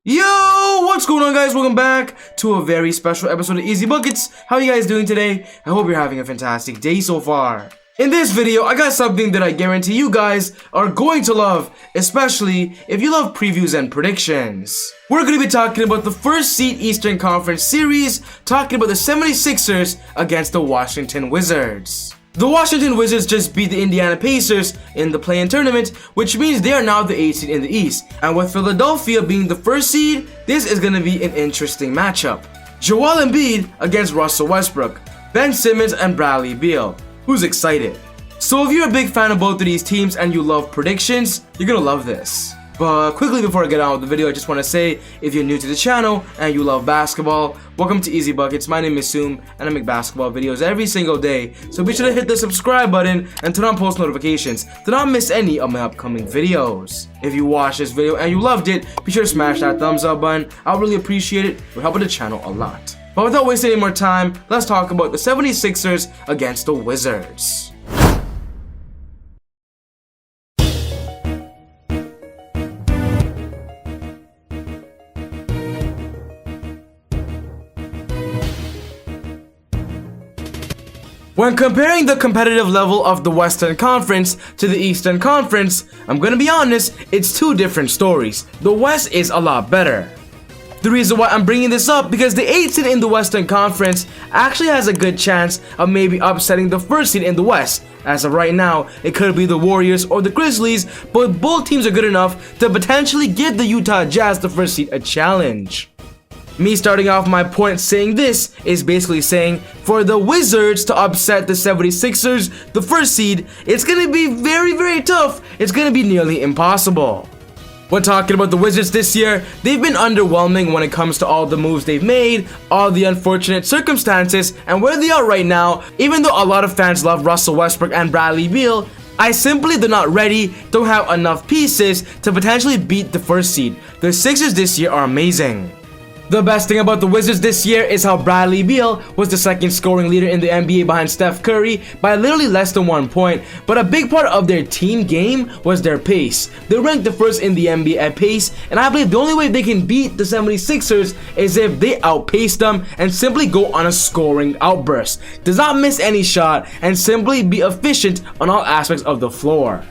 Yo, what's going on, guys? Welcome back to a very special episode of Easy Buckets. How are you guys doing today? I hope you're having a fantastic day so far. In this video, I got something that I guarantee you guys are going to love, especially if you love previews and predictions. We're going to be talking about the first seed Eastern Conference series, talking about the 76ers against the Washington Wizards. The Washington Wizards just beat the Indiana Pacers in the play-in tournament, which means they are now the 8th seed in the East. And with Philadelphia being the first seed, this is going to be an interesting matchup. Joel Embiid against Russell Westbrook, Ben Simmons and Bradley Beal. Who's excited? So if you're a big fan of both of these teams and you love predictions, you're going to love this. But quickly before I get on with the video, I just want to say, if you're new to the channel and you love basketball, welcome to Easy Buckets. My name is Soom and I make basketball videos every single day. So be sure to hit the subscribe button and turn on post notifications to not miss any of my upcoming videos. If you watched this video and you loved it, be sure to smash that thumbs up button. I'll really appreciate it. We're helping the channel a lot. But without wasting any more time, let's talk about the 76ers against the Wizards. When comparing the competitive level of the Western Conference to the Eastern Conference, I'm gonna be honest, it's two different stories. The West is a lot better. The reason why I'm bringing this up because the 8th seed in the Western Conference actually has a good chance of maybe upsetting the 1st seed in the West. As of right now, it could be the Warriors or the Grizzlies, but both teams are good enough to potentially give the Utah Jazz, the 1st seed, a challenge. Me starting off my point saying this is basically saying for the Wizards to upset the 76ers, the 1st seed, it's going to be very tough. It's going to be nearly impossible. When talking about the Wizards this year, they've been underwhelming when it comes to all the moves they've made, all the unfortunate circumstances, and where they are right now. Even though a lot of fans love Russell Westbrook and Bradley Beal, I simply they're not ready, don't have enough pieces to potentially beat the 1st seed. The Sixers this year are amazing. The best thing about the Wizards this year is how Bradley Beal was the 2nd scoring leader in the NBA behind Steph Curry by literally less than 1 point, but a big part of their team game was their pace. They ranked the 1st in the NBA at pace, and I believe the only way they can beat the 76ers is if they outpace them and simply go on a scoring outburst. Does not miss any shot and simply be efficient on all aspects of the floor.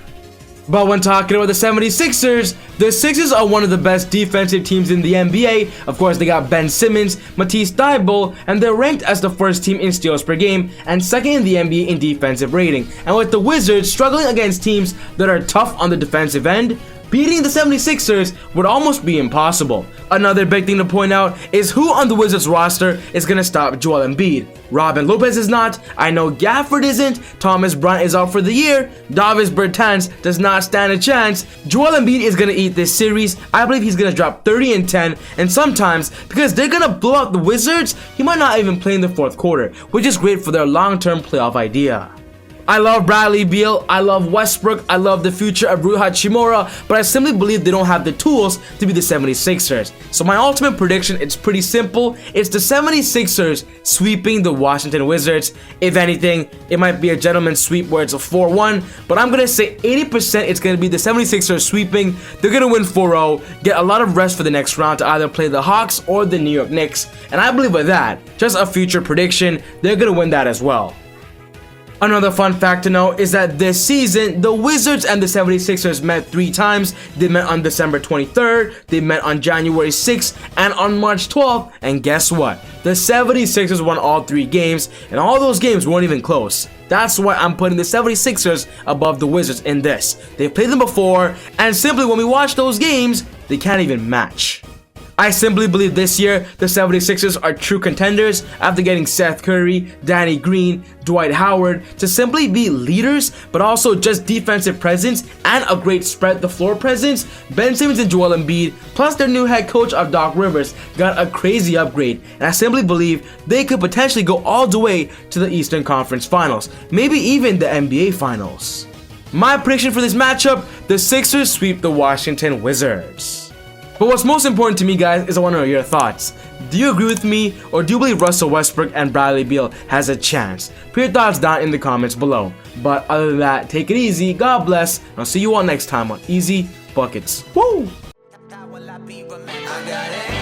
But when talking about the 76ers, the Sixers are one of the best defensive teams in the NBA. Of course, they got Ben Simmons, Matisse Thybulle, and they're ranked as the 1st team in steals per game and 2nd in the NBA in defensive rating. And with the Wizards struggling against teams that are tough on the defensive end, beating the 76ers would almost be impossible. Another big thing to point out is who on the Wizards roster is going to stop Joel Embiid. Robin Lopez is not, I know Gafford isn't, Thomas Bryant is out for the year, Davis Bertans does not stand a chance. Joel Embiid is going to eat this series. I believe he's going to drop 30 and 10, and sometimes, because they're going to blow out the Wizards, he might not even play in the 4th quarter, which is great for their long-term playoff idea. I love Bradley Beal, I love Westbrook, I love the future of Rui Hachimura, but I simply believe they don't have the tools to be the 76ers. So my ultimate prediction, it's pretty simple. It's the 76ers sweeping the Washington Wizards. If anything, it might be a gentleman's sweep where it's a 4-1, but I'm going to say 80% it's going to be the 76ers sweeping. They're going to win 4-0, get a lot of rest for the next round to either play the Hawks or the New York Knicks. And I believe with that, just a future prediction, they're going to win that as well. Another fun fact to know is that this season, the Wizards and the 76ers met 3 times. They met on December 23rd, they met on January 6th, and on March 12th. And guess what? The 76ers won all 3 games, and all those games weren't even close. That's why I'm putting the 76ers above the Wizards in this. They've played them before, and simply when we watch those games, they can't even match. I simply believe this year, the 76ers are true contenders after getting Seth Curry, Danny Green, Dwight Howard to simply be leaders, but also just defensive presence and a great spread the floor presence. Ben Simmons and Joel Embiid, plus their new head coach of Doc Rivers, got a crazy upgrade, and I simply believe they could potentially go all the way to the Eastern Conference Finals, maybe even the NBA Finals. My prediction for this matchup, the Sixers sweep the Washington Wizards. But what's most important to me, guys, is I want to know your thoughts. Do you agree with me, or do you believe Russell Westbrook and Bradley Beal has a chance? Put your thoughts down in the comments below. But other than that, take it easy, God bless, and I'll see you all next time on Easy Buckets. Woo! got